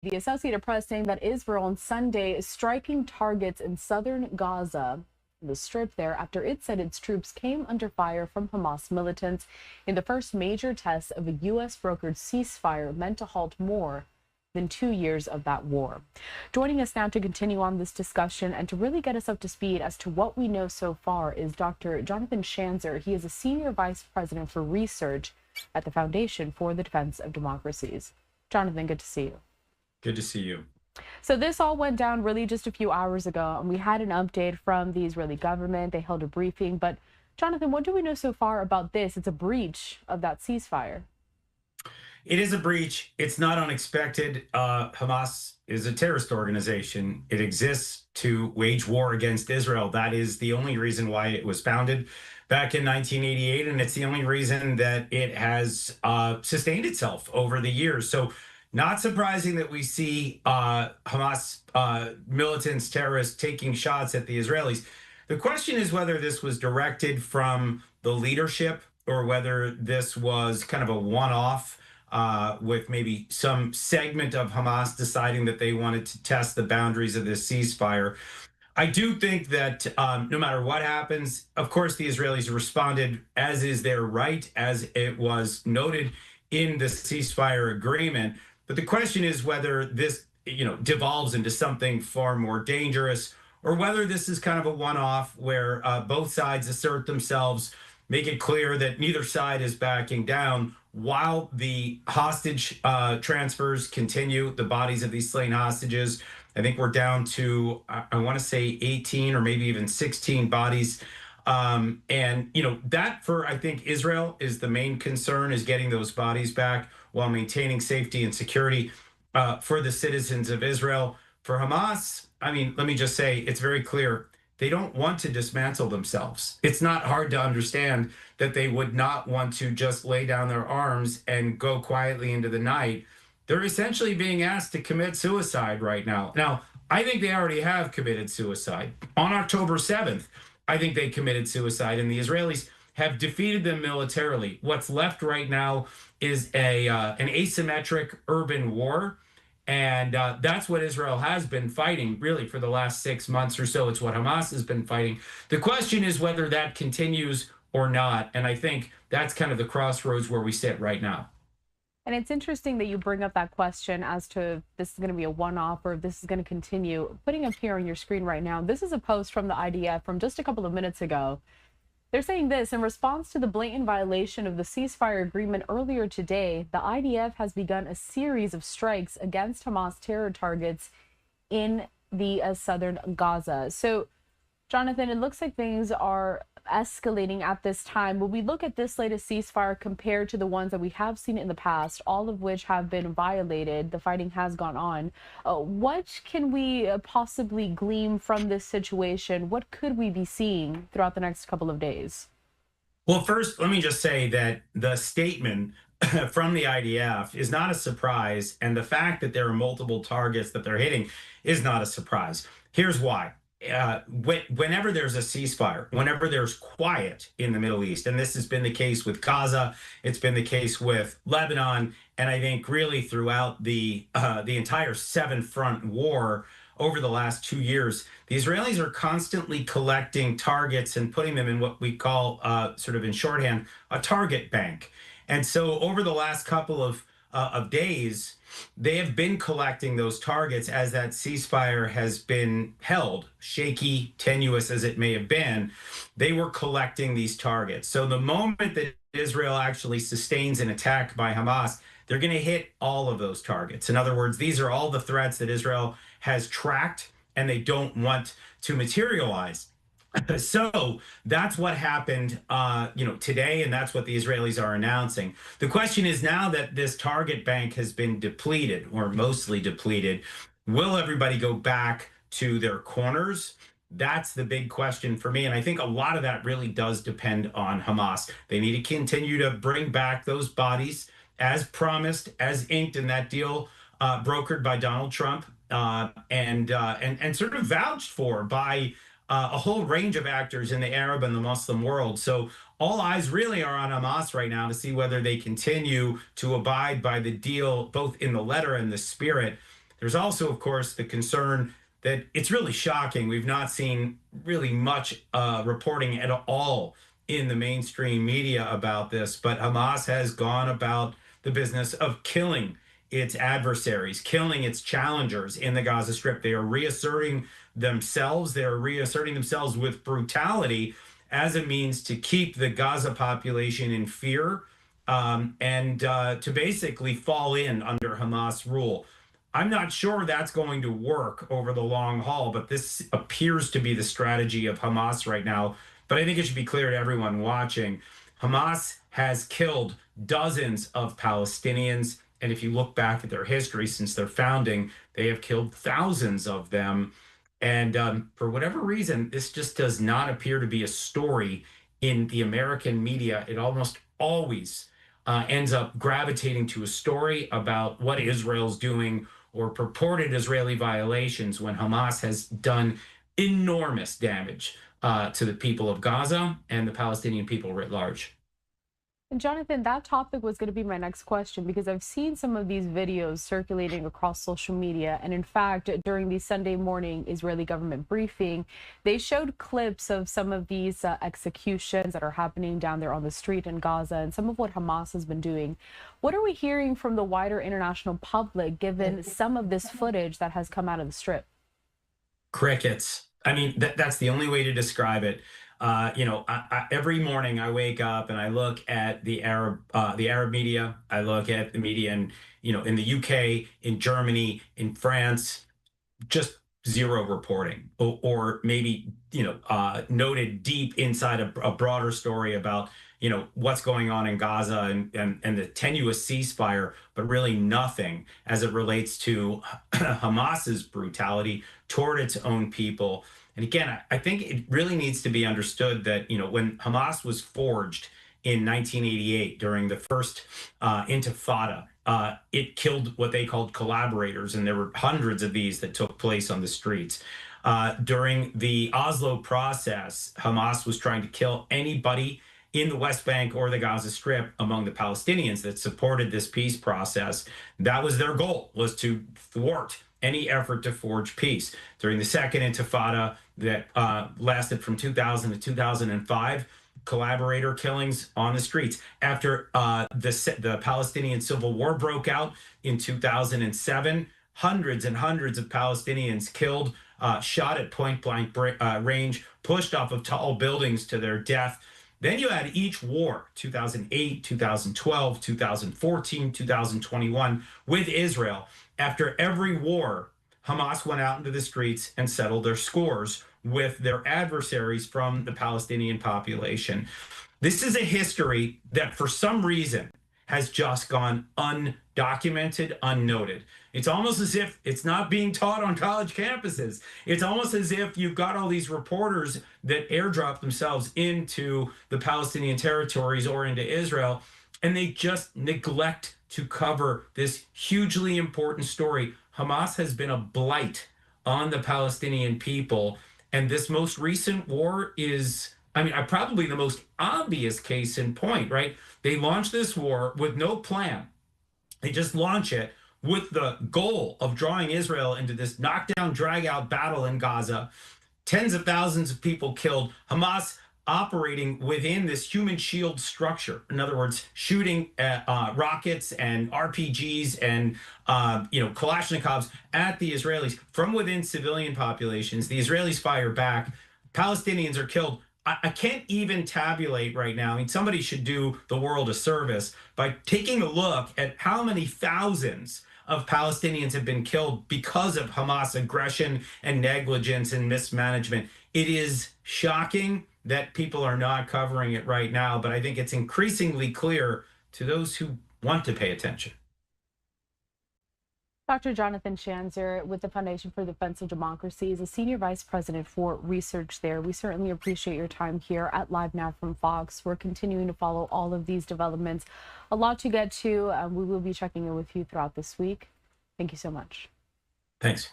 The Associated Press saying that Israel on Sunday is striking targets in southern Gaza, the strip there, after it said its troops came under fire from Hamas militants in the first major test of a U.S. brokered ceasefire meant to halt more than 2 years of that war. Joining us now to continue on this discussion and to really get us up to speed as to what we know so far is Dr. Jonathan Schanzer. He is a senior vice president for research at the Foundation for the Defense of Democracies. Jonathan, good to see you. Good to see you. So this all went down really just a few hours ago, and we had an update from the Israeli government. They held a briefing. But Jonathan, what do we know so far about this? It's a breach of that ceasefire. It is a breach. It's not unexpected. Hamas is a terrorist organization. It exists to wage war against Israel. That is the only reason why it was founded back in 1988, and it's the only reason that it has sustained itself over the years. So not surprising that we see Hamas militants, terrorists taking shots at the Israelis. The question is whether this was directed from the leadership or whether this was kind of a one-off with maybe some segment of Hamas deciding that they wanted to test the boundaries of this ceasefire. I do think that no matter what happens, of course, the Israelis responded, as is their right, as it was noted in the ceasefire agreement. But the question is whether this, devolves into something far more dangerous, or whether this is kind of a one-off where both sides assert themselves, make it clear that neither side is backing down while the hostage transfers continue, the bodies of these slain hostages. I think we're down to, I want to say 18 or maybe even 16 bodies. That for, I think, Israel is the main concern, is getting those bodies back while maintaining safety and security for the citizens of Israel. For Hamas, I mean, let me just say, it's very clear. They don't want to dismantle themselves. It's not hard to understand that they would not want to just lay down their arms and go quietly into the night. They're essentially being asked to commit suicide right now. Now, I think they already have committed suicide. On October 7th, I think they committed suicide, and the Israelis have defeated them militarily. What's left right now is an asymmetric urban war. And that's what Israel has been fighting, really, for the last 6 months or so. It's what Hamas has been fighting. The question is whether that continues or not. And I think that's kind of the crossroads where we sit right now. And it's interesting that you bring up that question as to if this is going to be a one-off or if this is going to continue. Putting up here on your screen right now, this is a post from the IDF from just a couple of minutes ago. They're saying this: in response to the blatant violation of the ceasefire agreement earlier today, the IDF has begun a series of strikes against Hamas terror targets in the southern Gaza. So, Jonathan, it looks like things are escalating at this time. When we look at this latest ceasefire compared to the ones that we have seen in the past, all of which have been violated, the fighting has gone on. What can we possibly glean from this situation? What could we be seeing throughout the next couple of days? Well, first, let me just say that the statement from the IDF is not a surprise. And the fact that there are multiple targets that they're hitting is not a surprise. Here's why. Whenever there's a ceasefire, whenever there's quiet in the Middle East, and this has been the case with Gaza, it's been the case with Lebanon, and I think really throughout the entire seven-front war over the last 2 years, the Israelis are constantly collecting targets and putting them in what we call, sort of in shorthand, a target bank. And so over the last couple of days, they have been collecting those targets as that ceasefire has been held, shaky, tenuous as it may have been. They were collecting these targets. So the moment that Israel actually sustains an attack by Hamas, they're going to hit all of those targets. In other words, these are all the threats that Israel has tracked and they don't want to materialize. So that's what happened, today, and that's what the Israelis are announcing. The question is, now that this target bank has been depleted, or mostly depleted, will everybody go back to their corners? That's the big question for me. And I think a lot of that really does depend on Hamas. They need to continue to bring back those bodies as promised, as inked in that deal brokered by Donald Trump, and sort of vouched for by a whole range of actors in the Arab and the Muslim world. So all eyes really are on Hamas right now to see whether they continue to abide by the deal, both in the letter and the spirit. There's also, of course, the concern that it's really shocking. We've not seen really much reporting at all in the mainstream media about this, but Hamas has gone about the business of killing its adversaries, killing its challengers in the Gaza Strip. They are reasserting themselves. They are reasserting themselves with brutality as a means to keep the Gaza population in fear, and to basically fall in under Hamas rule. I'm not sure that's going to work over the long haul, but this appears to be the strategy of Hamas right now. But I think it should be clear to everyone watching, Hamas has killed dozens of Palestinians. And if you look back at their history since their founding, they have killed thousands of them. And for whatever reason, this just does not appear to be a story in the American media. It almost always ends up gravitating to a story about what Israel's doing or purported Israeli violations when Hamas has done enormous damage to the people of Gaza and the Palestinian people writ large. And Jonathan, that topic was going to be my next question because I've seen some of these videos circulating across social media. And in fact, during the Sunday morning Israeli government briefing, they showed clips of some of these executions that are happening down there on the street in Gaza and some of what Hamas has been doing. What are we hearing from the wider international public given some of this footage that has come out of the Strip? Crickets. I mean, that's the only way to describe it. Every morning I wake up and I look at the Arab media. I look at the media in the UK, in Germany, in France, just zero reporting, or maybe noted deep inside a broader story about what's going on in Gaza and the tenuous ceasefire, but really nothing as it relates to Hamas's brutality toward its own people. And again, I think it really needs to be understood that when Hamas was forged in 1988 during the first Intifada, it killed what they called collaborators, and there were hundreds of these that took place on the streets. During the Oslo process, Hamas was trying to kill anybody in the West Bank or the Gaza Strip among the Palestinians that supported this peace process. That was their goal, was to thwart any effort to forge peace. During the second Intifada that lasted from 2000 to 2005, collaborator killings on the streets. After the Palestinian Civil War broke out in 2007, hundreds and hundreds of Palestinians killed, shot at point blank range, pushed off of tall buildings to their death. Then you had each war, 2008, 2012, 2014, 2021, with Israel. After every war, Hamas went out into the streets and settled their scores with their adversaries from the Palestinian population. This is a history that, for some reason, has just gone undocumented, unnoted. It's almost as if it's not being taught on college campuses. It's almost as if you've got all these reporters that airdrop themselves into the Palestinian territories or into Israel, and they just neglect to cover this hugely important story. Hamas has been a blight on the Palestinian people, and this most recent war is, I mean, probably the most obvious case in point, right? They launched this war with no plan. They just launch it with the goal of drawing Israel into this knockdown, drag out battle in Gaza. Tens of thousands of people killed. Hamas operating within this human shield structure. In other words, shooting rockets and RPGs and Kalashnikovs at the Israelis from within civilian populations. The Israelis fire back. Palestinians are killed. I can't even tabulate right now. I mean, somebody should do the world a service by taking a look at how many thousands of Palestinians have been killed because of Hamas aggression and negligence and mismanagement. It is shocking that people are not covering it right now, but I think it's increasingly clear to those who want to pay attention. Dr. Jonathan Shanzer with the Foundation for the Defense of Democracy is a senior vice president for research there. We certainly appreciate your time here at Live Now from Fox. We're continuing to follow all of these developments. A lot to get to. We will be checking in with you throughout this week. Thank you so much. Thanks.